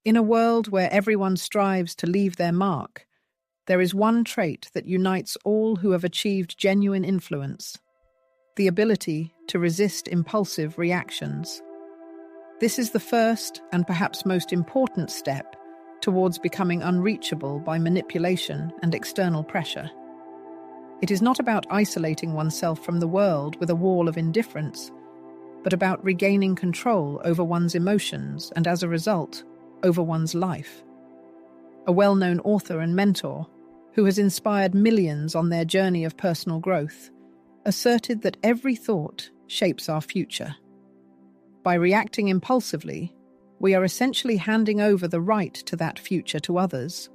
In a world where everyone strives to leave their mark, there is one trait that unites all who have achieved genuine influence: the ability to resist impulsive reactions. This is the first and perhaps most important step towards becoming unreachable by manipulation and external pressure. It is not about isolating oneself from the world with a wall of indifference, but about regaining control over one's emotions and, as a result, over one's life. A well-known author and mentor, who has inspired millions on their journey of personal growth, asserted that every thought shapes our future. By reacting impulsively, we are essentially handing over the right to that future to others.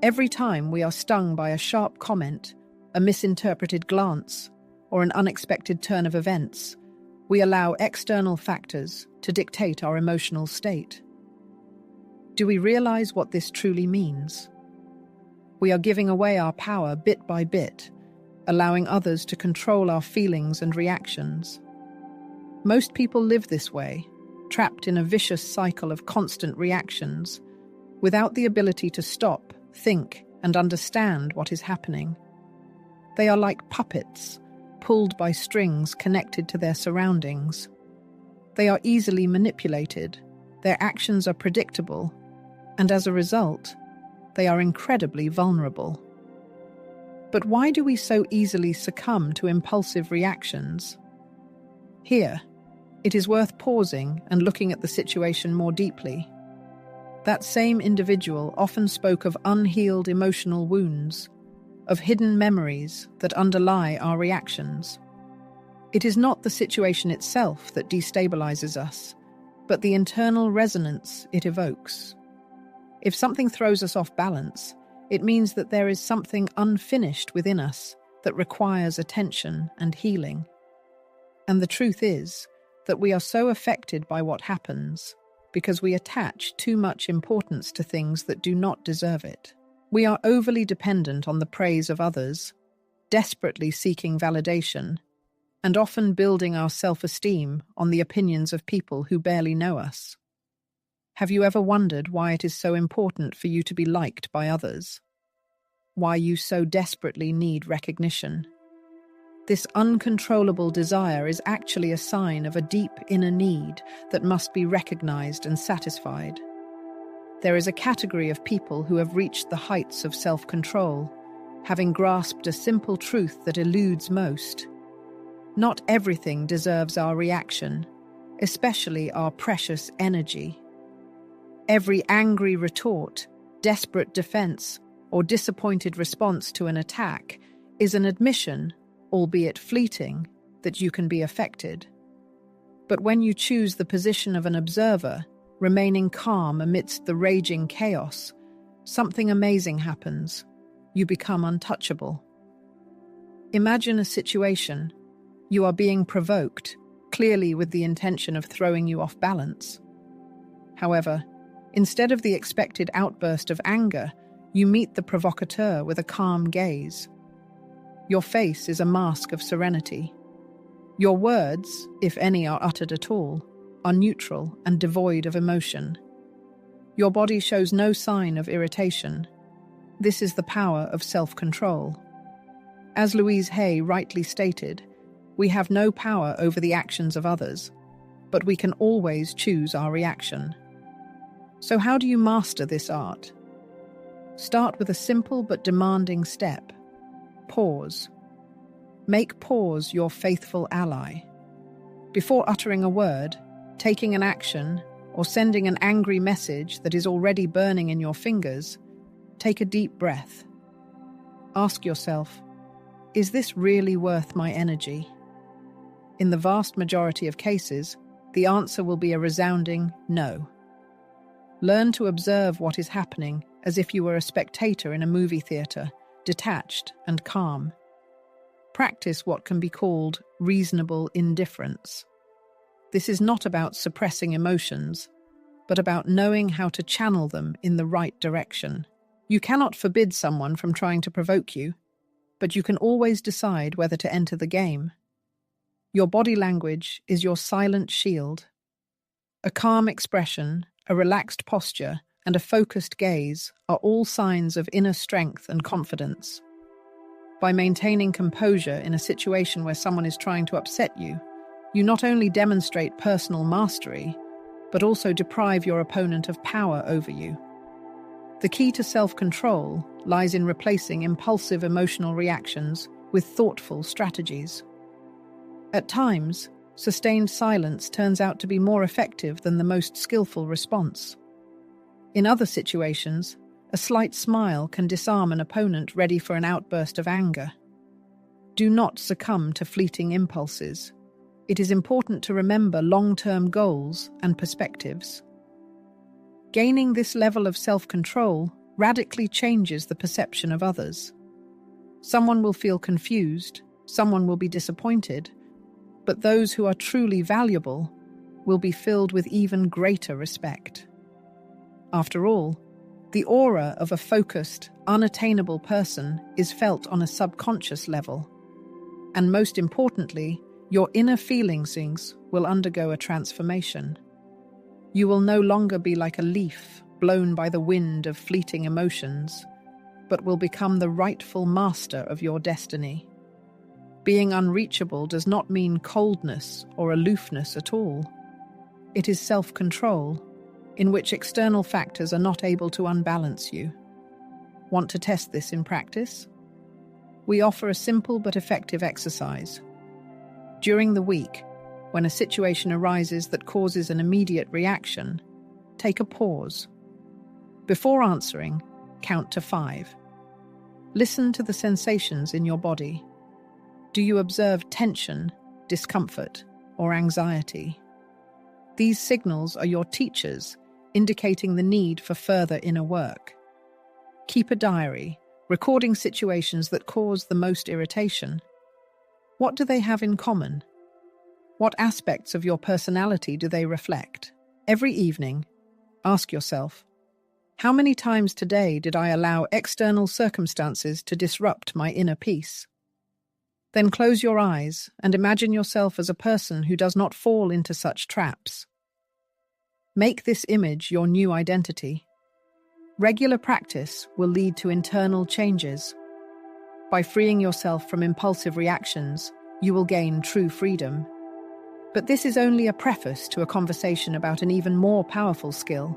Every time we are stung by a sharp comment, a misinterpreted glance, or an unexpected turn of events, we allow external factors to dictate our emotional state. Do we realize what this truly means? We are giving away our power bit by bit, allowing others to control our feelings and reactions. Most people live this way, trapped in a vicious cycle of constant reactions, without the ability to stop, think, and understand what is happening. They are like puppets, pulled by strings connected to their surroundings. They are easily manipulated, their actions are predictable, and as a result, they are incredibly vulnerable. But why do we so easily succumb to impulsive reactions? Here, it is worth pausing and looking at the situation more deeply. That same individual often spoke of unhealed emotional wounds, of hidden memories that underlie our reactions. It is not the situation itself that destabilizes us, but the internal resonance it evokes. If something throws us off balance, it means that there is something unfinished within us that requires attention and healing. And the truth is that we are so affected by what happens because we attach too much importance to things that do not deserve it. We are overly dependent on the praise of others, desperately seeking validation, and often building our self-esteem on the opinions of people who barely know us. Have you ever wondered why it is so important for you to be liked by others? Why you so desperately need recognition? This uncontrollable desire is actually a sign of a deep inner need that must be recognized and satisfied. There is a category of people who have reached the heights of self-control, having grasped a simple truth that eludes most. Not everything deserves our reaction, especially our precious energy. Every angry retort, desperate defense, or disappointed response to an attack is an admission, albeit fleeting, that you can be affected. But when you choose the position of an observer, remaining calm amidst the raging chaos, something amazing happens. You become untouchable. Imagine a situation. You are being provoked, clearly with the intention of throwing you off balance. However, instead of the expected outburst of anger, you meet the provocateur with a calm gaze. Your face is a mask of serenity. Your words, if any are uttered at all, are neutral and devoid of emotion. Your body shows no sign of irritation. This is the power of self-control. As Louise Hay rightly stated, we have no power over the actions of others, but we can always choose our reaction. So how do you master this art? Start with a simple but demanding step. Pause. Make pause your faithful ally. Before uttering a word, taking an action, or sending an angry message that is already burning in your fingers, take a deep breath. Ask yourself, is this really worth my energy? In the vast majority of cases, the answer will be a resounding no. Learn to observe what is happening as if you were a spectator in a movie theater, detached and calm. Practice what can be called reasonable indifference. This is not about suppressing emotions, but about knowing how to channel them in the right direction. You cannot forbid someone from trying to provoke you, but you can always decide whether to enter the game. Your body language is your silent shield. A calm expression, a relaxed posture, and a focused gaze are all signs of inner strength and confidence. By maintaining composure in a situation where someone is trying to upset you, you not only demonstrate personal mastery, but also deprive your opponent of power over you. The key to self-control lies in replacing impulsive emotional reactions with thoughtful strategies. At times, sustained silence turns out to be more effective than the most skillful response. In other situations, a slight smile can disarm an opponent ready for an outburst of anger. Do not succumb to fleeting impulses. It is important to remember long-term goals and perspectives. Gaining this level of self-control radically changes the perception of others. Someone will feel confused, someone will be disappointed, but those who are truly valuable will be filled with even greater respect. After all, the aura of a focused, unattainable person is felt on a subconscious level. And most importantly, your inner feelings will undergo a transformation. You will no longer be like a leaf blown by the wind of fleeting emotions, but will become the rightful master of your destiny. Being unreachable does not mean coldness or aloofness at all. It is self-control, in which external factors are not able to unbalance you. Want to test this in practice? We offer a simple but effective exercise. During the week, when a situation arises that causes an immediate reaction, take a pause. Before answering, count to 5. Listen to the sensations in your body. Do you observe tension, discomfort, or anxiety? These signals are your teachers, indicating the need for further inner work. Keep a diary, recording situations that cause the most irritation. What do they have in common? What aspects of your personality do they reflect? Every evening, ask yourself, how many times today did I allow external circumstances to disrupt my inner peace? Then close your eyes and imagine yourself as a person who does not fall into such traps. Make this image your new identity. Regular practice will lead to internal changes. By freeing yourself from impulsive reactions, you will gain true freedom. But this is only a preface to a conversation about an even more powerful skill,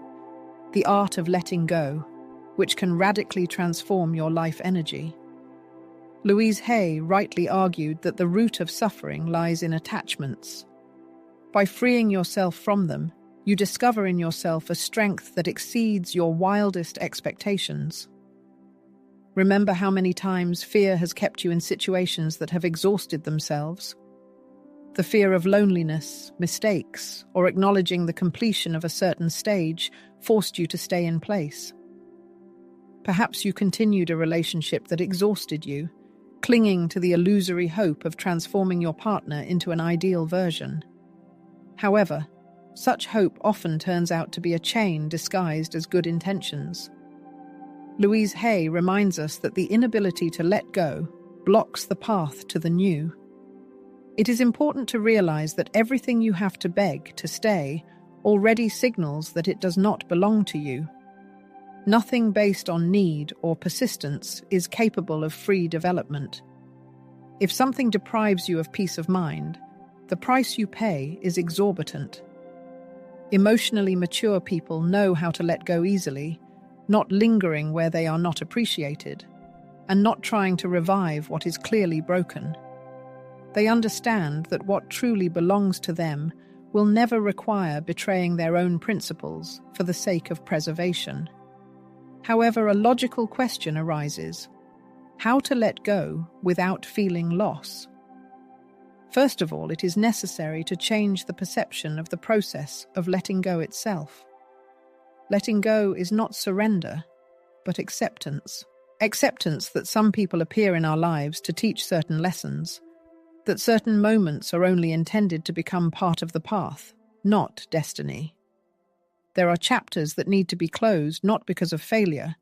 the art of letting go, which can radically transform your life energy. Louise Hay rightly argued that the root of suffering lies in attachments. By freeing yourself from them, you discover in yourself a strength that exceeds your wildest expectations. Remember how many times fear has kept you in situations that have exhausted themselves. The fear of loneliness, mistakes, or acknowledging the completion of a certain stage forced you to stay in place. Perhaps you continued a relationship that exhausted you, clinging to the illusory hope of transforming your partner into an ideal version. However, such hope often turns out to be a chain disguised as good intentions. Louise Hay reminds us that the inability to let go blocks the path to the new. It is important to realize that everything you have to beg to stay already signals that it does not belong to you. Nothing based on need or persistence is capable of free development. If something deprives you of peace of mind, the price you pay is exorbitant. Emotionally mature people know how to let go easily, not lingering where they are not appreciated, and not trying to revive what is clearly broken. They understand that what truly belongs to them will never require betraying their own principles for the sake of preservation. However, a logical question arises: how to let go without feeling loss? First of all, it is necessary to change the perception of the process of letting go itself. Letting go is not surrender, but acceptance. Acceptance that some people appear in our lives to teach certain lessons, that certain moments are only intended to become part of the path, not destiny. There are chapters that need to be closed not because of failure,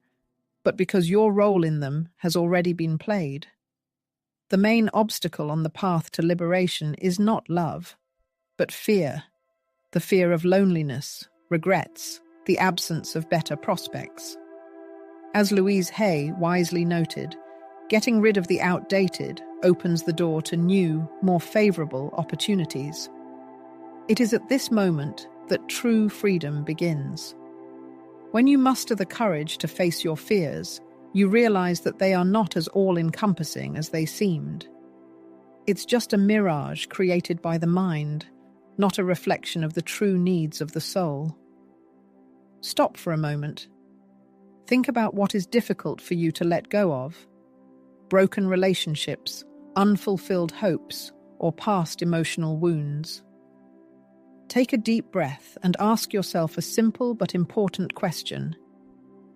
but because your role in them has already been played. The main obstacle on the path to liberation is not love, but fear. The fear of loneliness, regrets, the absence of better prospects. As Louise Hay wisely noted, getting rid of the outdated opens the door to new, more favorable opportunities. It is at this moment that true freedom begins. When you muster the courage to face your fears, you realize that they are not as all-encompassing as they seemed. It's just a mirage created by the mind, not a reflection of the true needs of the soul. Stop for a moment. Think about what is difficult for you to let go of. Broken relationships, unfulfilled hopes, or past emotional wounds. Take a deep breath and ask yourself a simple but important question.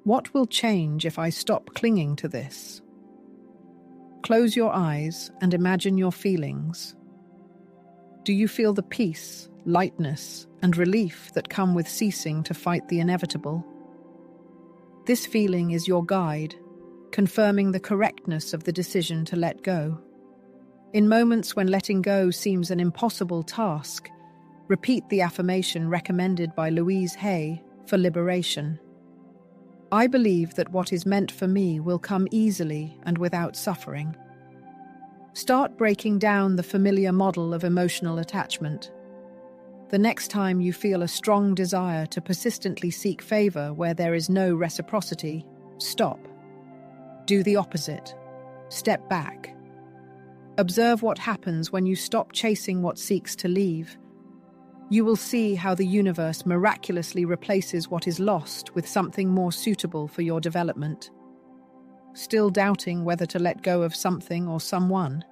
What will change if I stop clinging to this? Close your eyes and imagine your feelings. Do you feel the peace, lightness, and relief that come with ceasing to fight the inevitable? This feeling is your guide, confirming the correctness of the decision to let go. In moments when letting go seems an impossible task, repeat the affirmation recommended by Louise Hay for liberation. I believe that what is meant for me will come easily and without suffering. Start breaking down the familiar model of emotional attachment. The next time you feel a strong desire to persistently seek favor where there is no reciprocity, stop. Do the opposite. Step back. Observe what happens when you stop chasing what seeks to leave. You will see how the universe miraculously replaces what is lost with something more suitable for your development. Still doubting whether to let go of something or someone?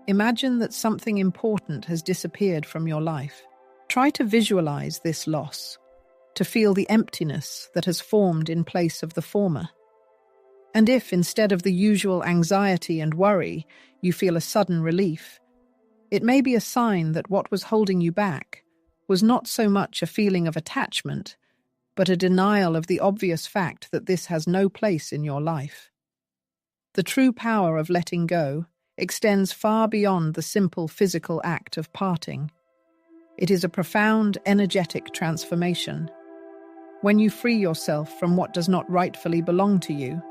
Imagine that something important has disappeared from your life. Try to visualize this loss, to feel the emptiness that has formed in place of the former. And if, instead of the usual anxiety and worry, you feel a sudden relief, it may be a sign that what was holding you back was not so much a feeling of attachment, but a denial of the obvious fact that this has no place in your life. The true power of letting go extends far beyond the simple physical act of parting. It is a profound, energetic transformation. When you free yourself from what does not rightfully belong to you,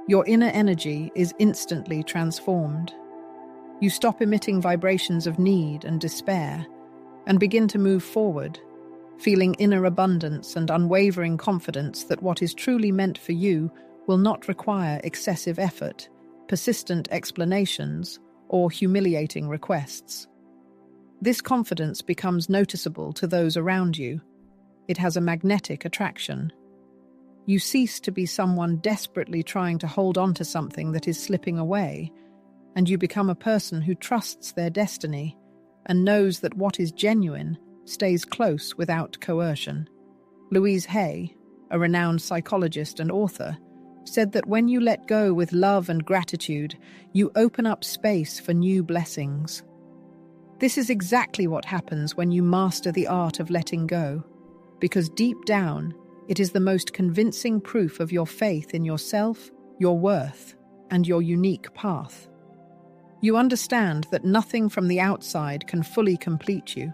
your inner energy is instantly transformed. You stop emitting vibrations of need and despair and begin to move forward, feeling inner abundance and unwavering confidence that what is truly meant for you will not require excessive effort, persistent explanations, or humiliating requests. This confidence becomes noticeable to those around you. It has a magnetic attraction. You cease to be someone desperately trying to hold on to something that is slipping away, and you become a person who trusts their destiny and knows that what is genuine stays close without coercion. Louise Hay, a renowned psychologist and author, said that when you let go with love and gratitude, you open up space for new blessings. This is exactly what happens when you master the art of letting go, because deep down, it is the most convincing proof of your faith in yourself, your worth, and your unique path. You understand that nothing from the outside can fully complete you,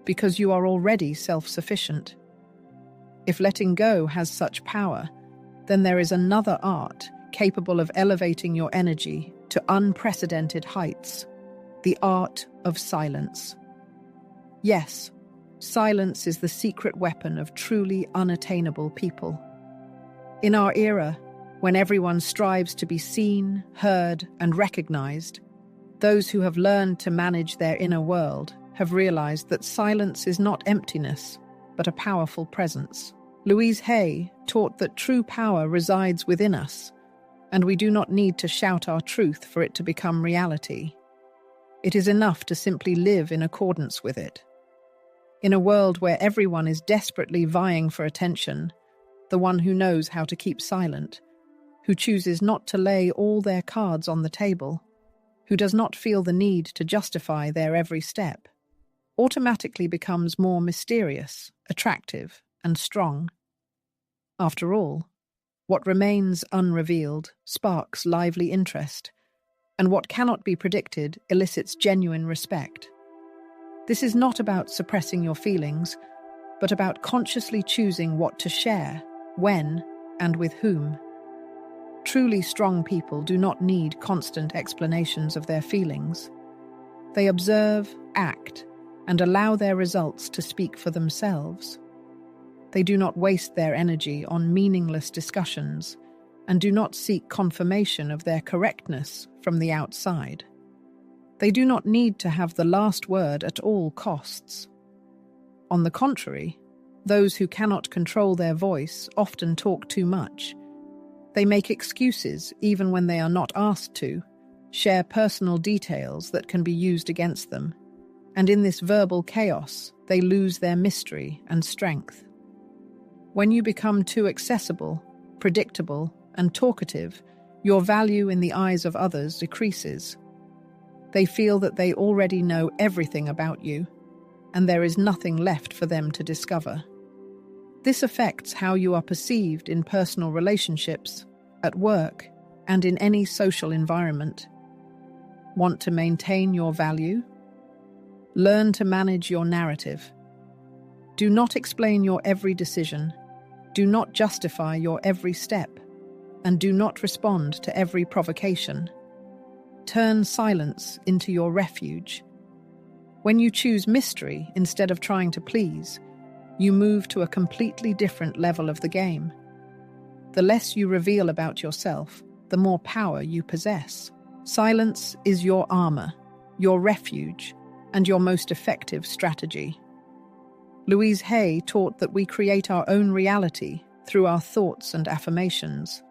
because you are already self-sufficient. If letting go has such power, then there is another art capable of elevating your energy to unprecedented heights: the art of silence. Yes, silence is the secret weapon of truly unattainable people. In our era, when everyone strives to be seen, heard, and recognized, those who have learned to manage their inner world have realized that silence is not emptiness, but a powerful presence. Louise Hay taught that true power resides within us, and we do not need to shout our truth for it to become reality. It is enough to simply live in accordance with it. In a world where everyone is desperately vying for attention, the one who knows how to keep silent, who chooses not to lay all their cards on the table, who does not feel the need to justify their every step, automatically becomes more mysterious, attractive, and strong. After all, what remains unrevealed sparks lively interest, and what cannot be predicted elicits genuine respect. This is not about suppressing your feelings, but about consciously choosing what to share, when, and with whom. Truly strong people do not need constant explanations of their feelings. They observe, act, and allow their results to speak for themselves. They do not waste their energy on meaningless discussions and do not seek confirmation of their correctness from the outside. They do not need to have the last word at all costs. On the contrary, those who cannot control their voice often talk too much. They make excuses even when they are not asked to, share personal details that can be used against them, and in this verbal chaos, they lose their mystery and strength. When you become too accessible, predictable, and talkative, your value in the eyes of others decreases. They feel that they already know everything about you, and there is nothing left for them to discover. This affects how you are perceived in personal relationships, at work, and in any social environment. Want to maintain your value? Learn to manage your narrative. Do not explain your every decision. Do not justify your every step. And do not respond to every provocation. Turn silence into your refuge. When you choose mystery instead of trying to please, you move to a completely different level of the game. The less you reveal about yourself, the more power you possess. Silence is your armor, your refuge, and your most effective strategy. Louise Hay taught that we create our own reality through our thoughts and affirmations,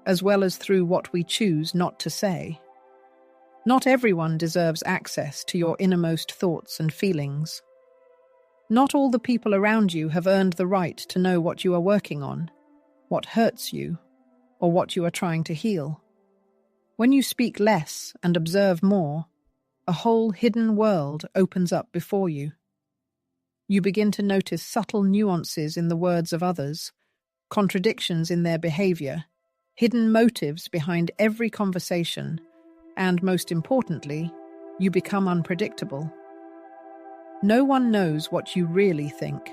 as well as through what we choose not to say. Not everyone deserves access to your innermost thoughts and feelings. Not all the people around you have earned the right to know what you are working on, what hurts you, or what you are trying to heal. When you speak less and observe more, a whole hidden world opens up before you. You begin to notice subtle nuances in the words of others, contradictions in their behavior, hidden motives behind every conversation, and most importantly, you become unpredictable. No one knows what you really think.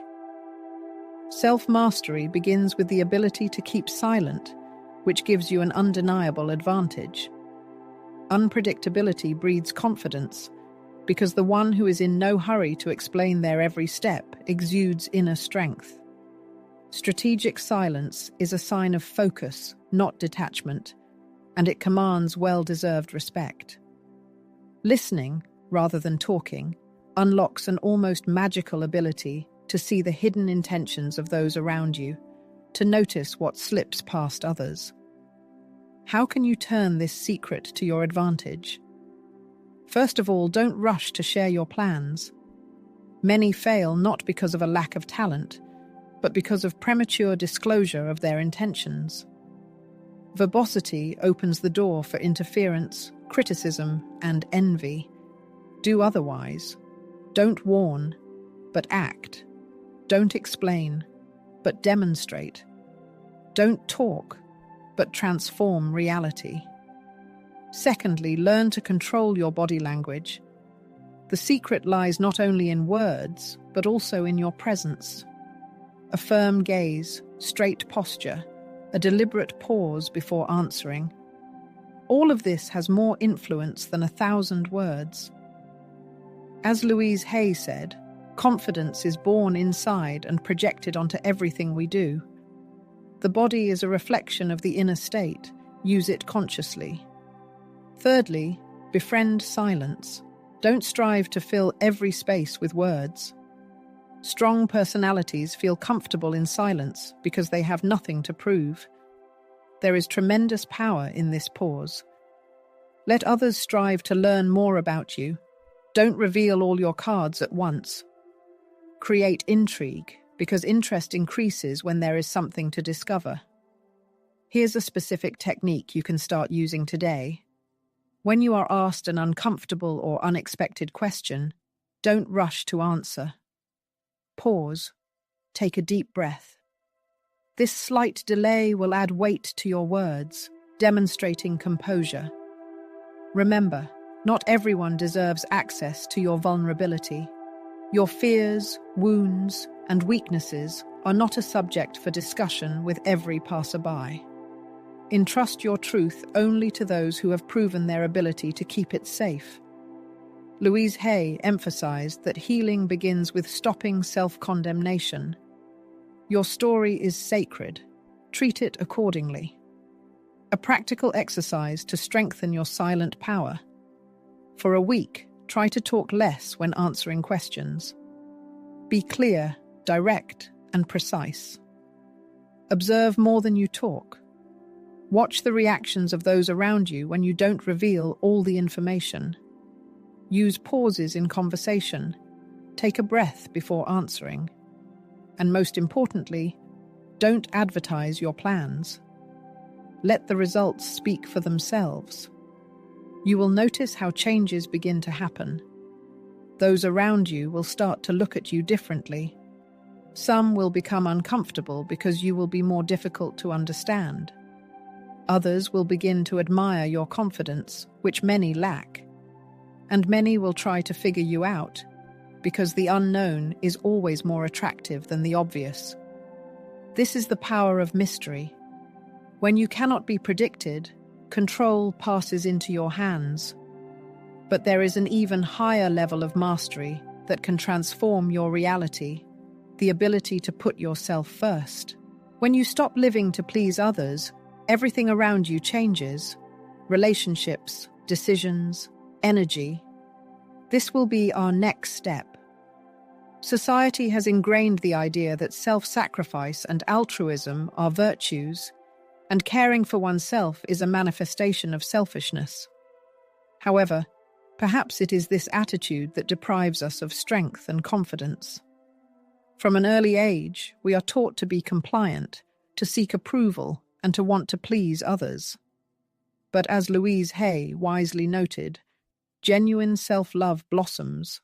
Self-mastery begins with the ability to keep silent, which gives you an undeniable advantage. Unpredictability breeds confidence, because the one who is in no hurry to explain their every step exudes inner strength. Strategic silence is a sign of focus, not detachment, and it commands well-deserved respect. Listening, rather than talking, unlocks an almost magical ability to see the hidden intentions of those around you, to notice what slips past others. How can you turn this secret to your advantage? First of all, don't rush to share your plans. Many fail not because of a lack of talent, but because of premature disclosure of their intentions. Verbosity opens the door for interference, criticism, and envy. Do otherwise. Don't warn, but act. Don't explain, but demonstrate. Don't talk, but transform reality. Secondly, learn to control your body language. The secret lies not only in words, but also in your presence. A firm gaze, straight posture, a deliberate pause before answering. All of this has more influence than 1,000 words. As Louise Hay said, confidence is born inside and projected onto everything we do. The body is a reflection of the inner state. Use it consciously. Thirdly, befriend silence. Don't strive to fill every space with words. Strong personalities feel comfortable in silence because they have nothing to prove. There is tremendous power in this pause. Let others strive to learn more about you. Don't reveal all your cards at once. Create intrigue, because interest increases when there is something to discover. Here's a specific technique you can start using today. When you are asked an uncomfortable or unexpected question, don't rush to answer. Pause. Take a deep breath. This slight delay will add weight to your words, demonstrating composure. Remember, not everyone deserves access to your vulnerability. Your fears, wounds, and weaknesses are not a subject for discussion with every passerby. Entrust your truth only to those who have proven their ability to keep it safe. Louise Hay emphasized that healing begins with stopping self-condemnation. Your story is sacred. Treat it accordingly. A practical exercise to strengthen your silent power. For a week, try to talk less when answering questions. Be clear, direct, and precise. Observe more than you talk. Watch the reactions of those around you when you don't reveal all the information. Use pauses in conversation. Take a breath before answering. And most importantly, don't advertise your plans. Let the results speak for themselves. You will notice how changes begin to happen. Those around you will start to look at you differently. Some will become uncomfortable because you will be more difficult to understand. Others will begin to admire your confidence, which many lack. And many will try to figure you out, because the unknown is always more attractive than the obvious. This is the power of mystery. When you cannot be predicted, control passes into your hands. But there is an even higher level of mastery that can transform your reality, the ability to put yourself first. When you stop living to please others, everything around you changes. Relationships, decisions, energy. This will be our next step. Society has ingrained the idea that self-sacrifice and altruism are virtues, and caring for oneself is a manifestation of selfishness. However, perhaps it is this attitude that deprives us of strength and confidence. From an early age, we are taught to be compliant, to seek approval, and to want to please others. But as Louise Hay wisely noted, genuine self-love blossoms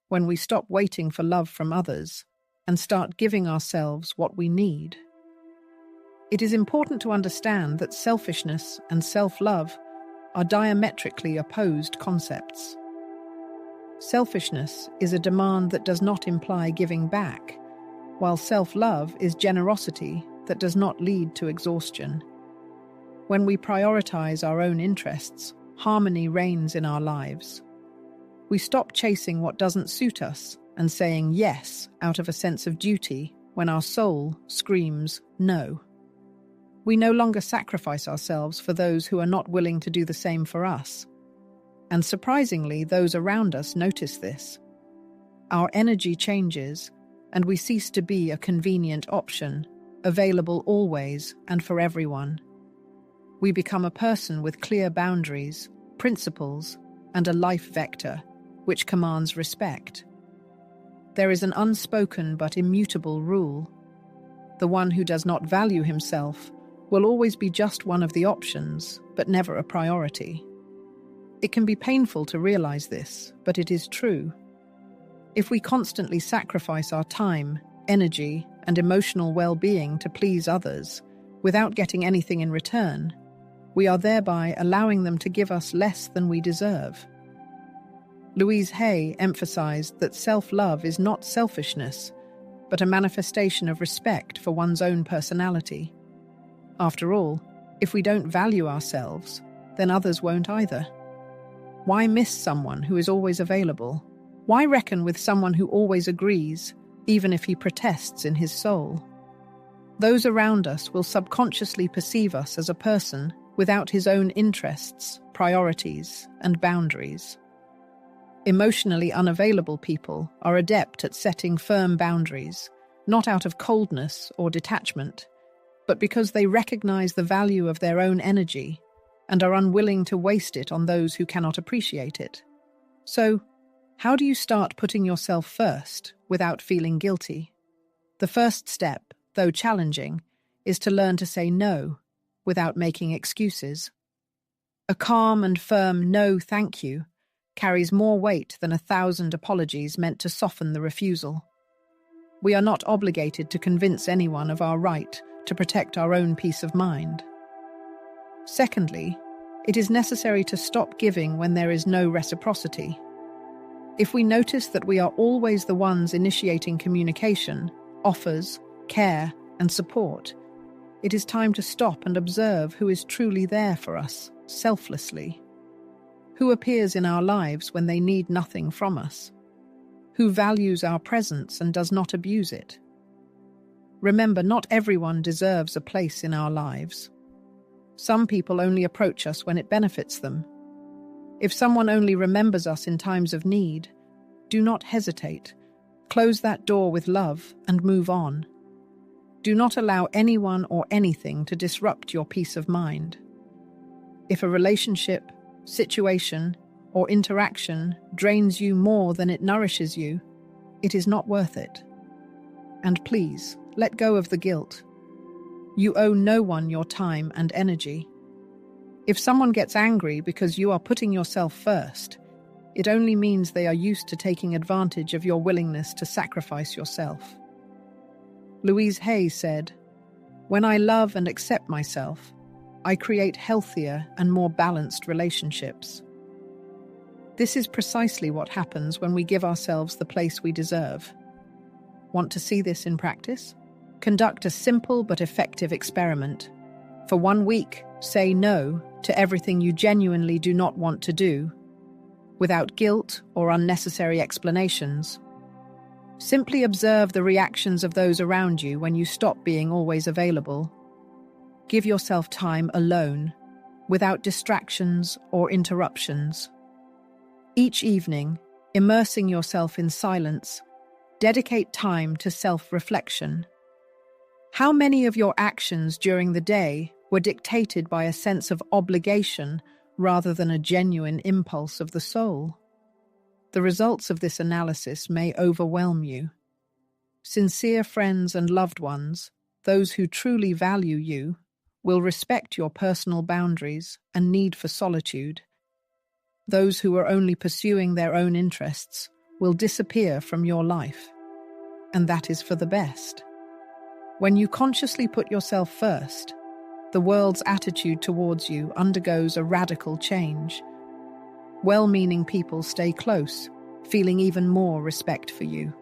when we stop waiting for love from others and start giving ourselves what we need. It is important to understand that selfishness and self-love are diametrically opposed concepts. Selfishness is a demand that does not imply giving back, while self-love is generosity that does not lead to exhaustion. When we prioritize our own interests, harmony reigns in our lives. We stop chasing what doesn't suit us and saying yes out of a sense of duty when our soul screams no. We no longer sacrifice ourselves for those who are not willing to do the same for us. And surprisingly, those around us notice this. Our energy changes, and we cease to be a convenient option, available always and for everyone. We become a person with clear boundaries, principles, and a life vector, which commands respect. There is an unspoken but immutable rule. The one who does not value himself will always be just one of the options, but never a priority. It can be painful to realize this, but it is true. If we constantly sacrifice our time, energy, and emotional well-being to please others, without getting anything in return, we are thereby allowing them to give us less than we deserve. Louise Hay emphasized that self-love is not selfishness, but a manifestation of respect for one's own personality. After all, if we don't value ourselves, then others won't either. Why miss someone who is always available? Why reckon with someone who always agrees, even if he protests in his soul? Those around us will subconsciously perceive us as a person without his own interests, priorities, and boundaries. Emotionally unavailable people are adept at setting firm boundaries, not out of coldness or detachment, but because they recognize the value of their own energy and are unwilling to waste it on those who cannot appreciate it. So, how do you start putting yourself first without feeling guilty? The first step, though challenging, is to learn to say no without making excuses. A calm and firm no thank you carries more weight than 1,000 apologies meant to soften the refusal. We are not obligated to convince anyone of our right to protect our own peace of mind. Secondly, it is necessary to stop giving when there is no reciprocity. If we notice that we are always the ones initiating communication, offers, care, and support, it is time to stop and observe who is truly there for us, selflessly. Who appears in our lives when they need nothing from us? Who values our presence and does not abuse it? Remember, not everyone deserves a place in our lives. Some people only approach us when it benefits them. If someone only remembers us in times of need, do not hesitate. Close that door with love and move on. Do not allow anyone or anything to disrupt your peace of mind. If a relationship, situation, or interaction drains you more than it nourishes you, it is not worth it. And please, let go of the guilt. You owe no one your time and energy. If someone gets angry because you are putting yourself first, it only means they are used to taking advantage of your willingness to sacrifice yourself. Louise said, "When I love and accept myself, I create healthier and more balanced relationships." This is precisely what happens when we give ourselves the place we deserve. Want to see this in practice? Conduct a simple but effective experiment. For 1 week, say no to everything you genuinely do not want to do, without guilt or unnecessary explanations. Simply observe the reactions of those around you when you stop being always available. Give yourself time alone, without distractions or interruptions. Each evening, immersing yourself in silence, dedicate time to self-reflection. How many of your actions during the day were dictated by a sense of obligation rather than a genuine impulse of the soul? The results of this analysis may overwhelm you. Sincere friends and loved ones, those who truly value you, will respect your personal boundaries and need for solitude. Those who are only pursuing their own interests will disappear from your life. And that is for the best. When you consciously put yourself first, the world's attitude towards you undergoes a radical change. Well-meaning people stay close, feeling even more respect for you.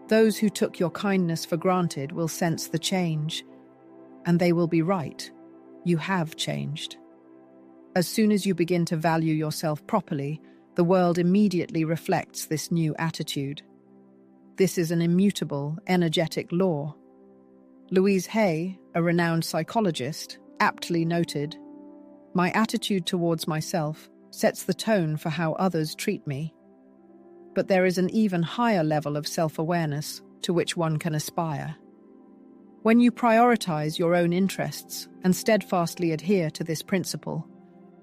Those who took your kindness for granted will sense the change, and they will be right. You have changed. As soon as you begin to value yourself properly, the world immediately reflects this new attitude. This is an immutable, energetic law. Louise, a renowned psychologist, aptly noted, "My attitude towards myself sets the tone for how others treat me." But there is an even higher level of self-awareness to which one can aspire. When you prioritize your own interests and steadfastly adhere to this principle,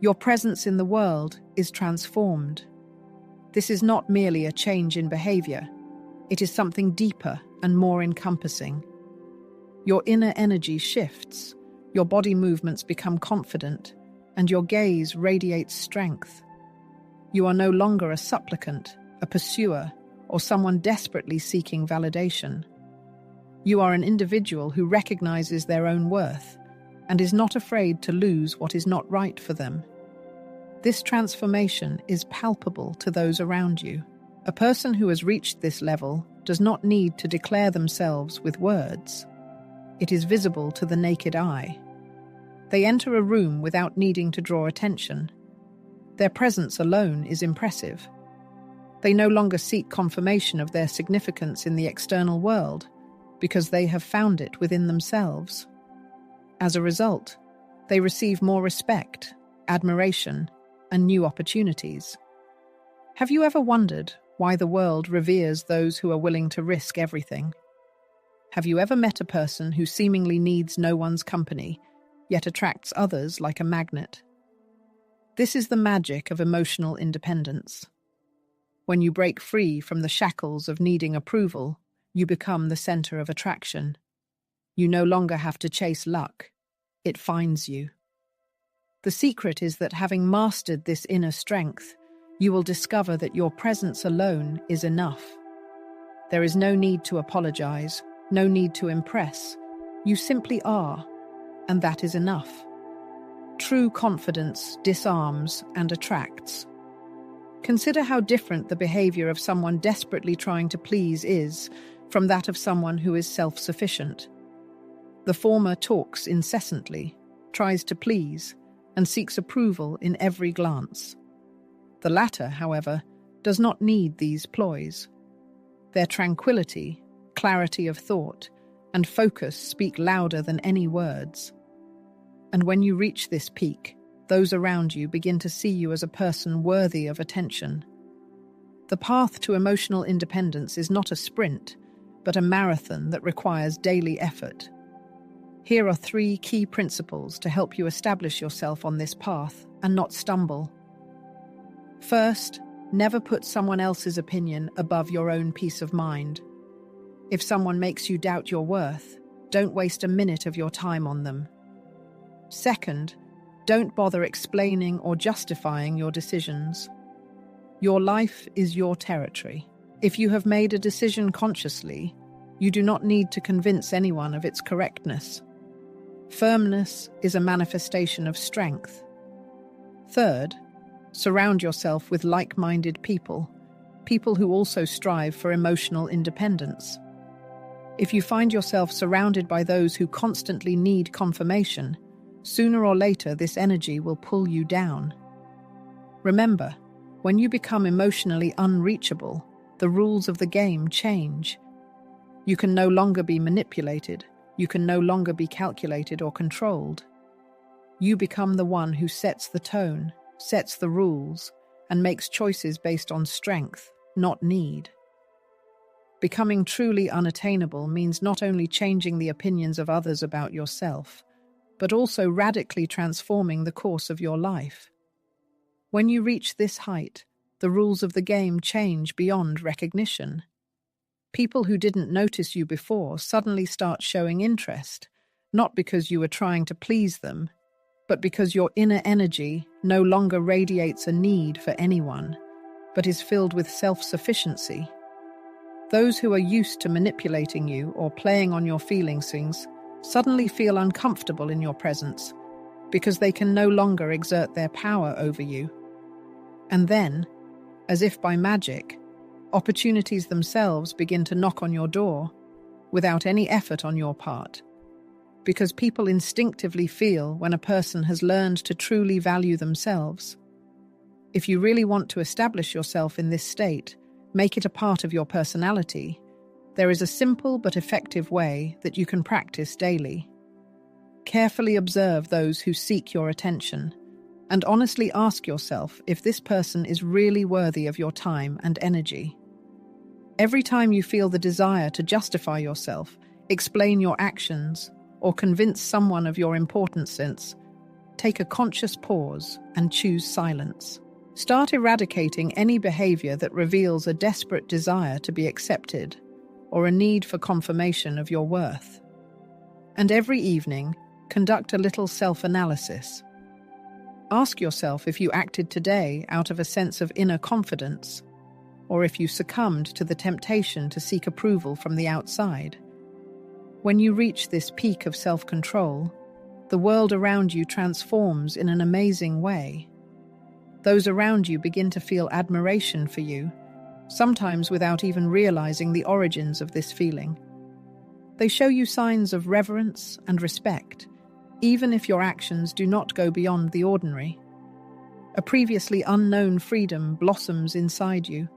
your presence in the world is transformed. This is not merely a change in behavior. It is something deeper and more encompassing. Your inner energy shifts, your body movements become confident, and your gaze radiates strength. You are no longer a supplicant, a pursuer, or someone desperately seeking validation. You are an individual who recognizes their own worth and is not afraid to lose what is not right for them. This transformation is palpable to those around you. A person who has reached this level does not need to declare themselves with words. It is visible to the naked eye. They enter a room without needing to draw attention. Their presence alone is impressive. They no longer seek confirmation of their significance in the external world because they have found it within themselves. As a result, they receive more respect, admiration, and new opportunities. Have you ever wondered why the world reveres those who are willing to risk everything? Have you ever met a person who seemingly needs no one's company, yet attracts others like a magnet? This is the magic of emotional independence. When you break free from the shackles of needing approval, you become the center of attraction. You no longer have to chase luck. It finds you. The secret is that having mastered this inner strength, you will discover that your presence alone is enough. There is no need to apologize, no need to impress. You simply are, and that is enough. True confidence disarms and attracts. Consider how different the behavior of someone desperately trying to please is from that of someone who is self-sufficient. The former talks incessantly, tries to please, and seeks approval in every glance. The latter, however, does not need these ploys. Their tranquility, clarity of thought, and focus speak louder than any words. And when you reach this peak, those around you begin to see you as a person worthy of attention. The path to emotional independence is not a sprint, but a marathon that requires daily effort. Here are 3 key principles to help you establish yourself on this path and not stumble. First, never put someone else's opinion above your own peace of mind. If someone makes you doubt your worth, don't waste a minute of your time on them. Second, don't bother explaining or justifying your decisions. Your life is your territory. If you have made a decision consciously, you do not need to convince anyone of its correctness. Firmness is a manifestation of strength. Third, surround yourself with like-minded people who also strive for emotional independence. If you find yourself surrounded by those who constantly need confirmation, sooner or later this energy will pull you down. Remember, when you become emotionally unreachable, the rules of the game change. You can no longer be manipulated. You can no longer be calculated or controlled. You become the one who sets the tone, sets the rules, and makes choices based on strength, not need. Becoming truly unattainable means not only changing the opinions of others about yourself, but also radically transforming the course of your life. When you reach this height, the rules of the game change beyond recognition. People who didn't notice you before suddenly start showing interest, not because you were trying to please them, but because your inner energy no longer radiates a need for anyone, but is filled with self-sufficiency. Those who are used to manipulating you or playing on your feelings suddenly feel uncomfortable in your presence because they can no longer exert their power over you. And then, as if by magic, opportunities themselves begin to knock on your door without any effort on your part, because people instinctively feel when a person has learned to truly value themselves. If you really want to establish yourself in this state, make it a part of your personality, there is a simple but effective way that you can practice daily. Carefully observe those who seek your attention, and honestly ask yourself if this person is really worthy of your time and energy. Every time you feel the desire to justify yourself, explain your actions, or convince someone of your importance, take a conscious pause and choose silence. Start eradicating any behavior that reveals a desperate desire to be accepted or a need for confirmation of your worth. And every evening, conduct a little self-analysis. Ask yourself if you acted today out of a sense of inner confidence, or if you succumbed to the temptation to seek approval from the outside. When you reach this peak of self-control, the world around you transforms in an amazing way. Those around you begin to feel admiration for you, sometimes without even realizing the origins of this feeling. They show you signs of reverence and respect, even if your actions do not go beyond the ordinary. A previously unknown freedom blossoms inside you,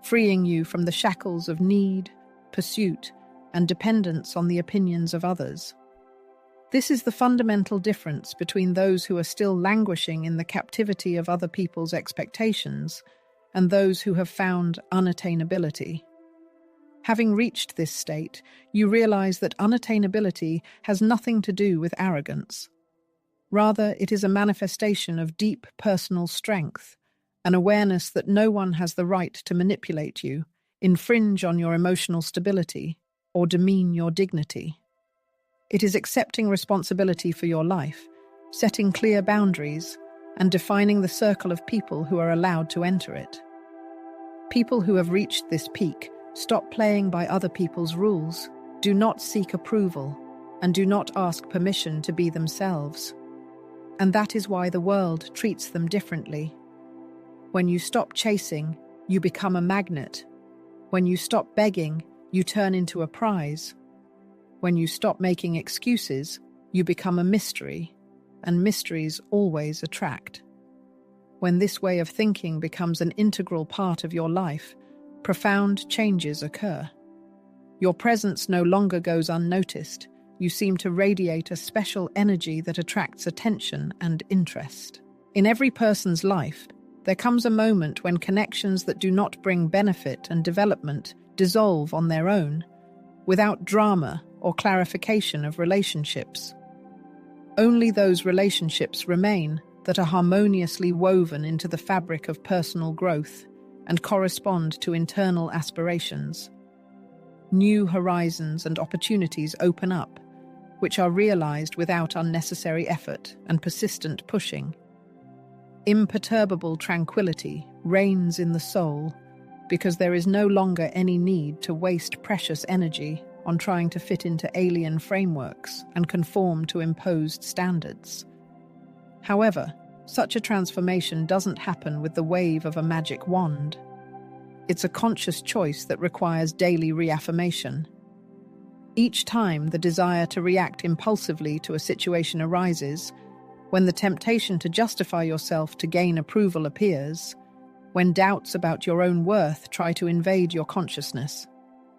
freeing you from the shackles of need, pursuit, and dependence on the opinions of others. This is the fundamental difference between those who are still languishing in the captivity of other people's expectations and those who have found unattainability. Having reached this state, you realize that unattainability has nothing to do with arrogance. Rather, it is a manifestation of deep personal strength, an awareness that no one has the right to manipulate you, infringe on your emotional stability, or demean your dignity. It is accepting responsibility for your life, setting clear boundaries, and defining the circle of people who are allowed to enter it. People who have reached this peak stop playing by other people's rules, do not seek approval, and do not ask permission to be themselves. And that is why the world treats them differently. When you stop chasing, you become a magnet. When you stop begging, you turn into a prize. When you stop making excuses, you become a mystery, and mysteries always attract. When this way of thinking becomes an integral part of your life, profound changes occur. Your presence no longer goes unnoticed. You seem to radiate a special energy that attracts attention and interest. In every person's life, there comes a moment when connections that do not bring benefit and development dissolve on their own, without drama or clarification of relationships. Only those relationships remain that are harmoniously woven into the fabric of personal growth and correspond to internal aspirations. New horizons and opportunities open up, which are realized without unnecessary effort and persistent pushing. Imperturbable tranquility reigns in the soul because there is no longer any need to waste precious energy on trying to fit into alien frameworks and conform to imposed standards. However, such a transformation doesn't happen with the wave of a magic wand. It's a conscious choice that requires daily reaffirmation. Each time the desire to react impulsively to a situation arises, when the temptation to justify yourself to gain approval appears, when doubts about your own worth try to invade your consciousness,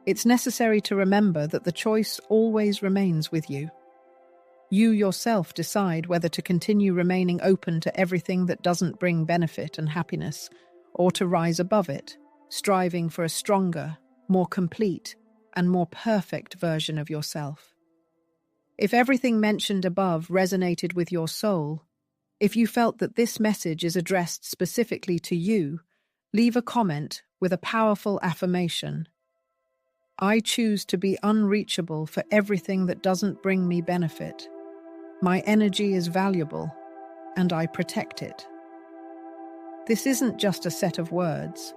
it's necessary to remember that the choice always remains with you. You yourself decide whether to continue remaining open to everything that doesn't bring benefit and happiness, or to rise above it, striving for a stronger, more complete, and more perfect version of yourself. If everything mentioned above resonated with your soul, if you felt that this message is addressed specifically to you, leave a comment with a powerful affirmation. I choose to be unreachable for everything that doesn't bring me benefit. My energy is valuable, and I protect it. This isn't just a set of words.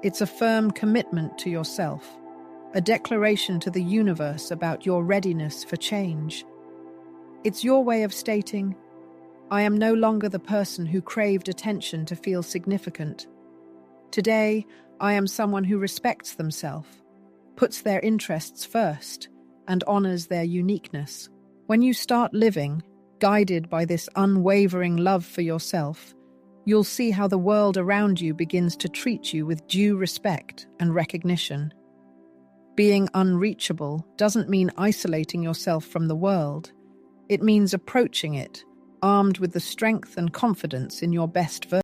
It's a firm commitment to yourself, a declaration to the universe about your readiness for change. It's your way of stating, I am no longer the person who craved attention to feel significant. Today, I am someone who respects themselves, puts their interests first, and honors their uniqueness. When you start living, guided by this unwavering love for yourself, you'll see how the world around you begins to treat you with due respect and recognition. Being unreachable doesn't mean isolating yourself from the world. It means approaching it, armed with the strength and confidence in your best version.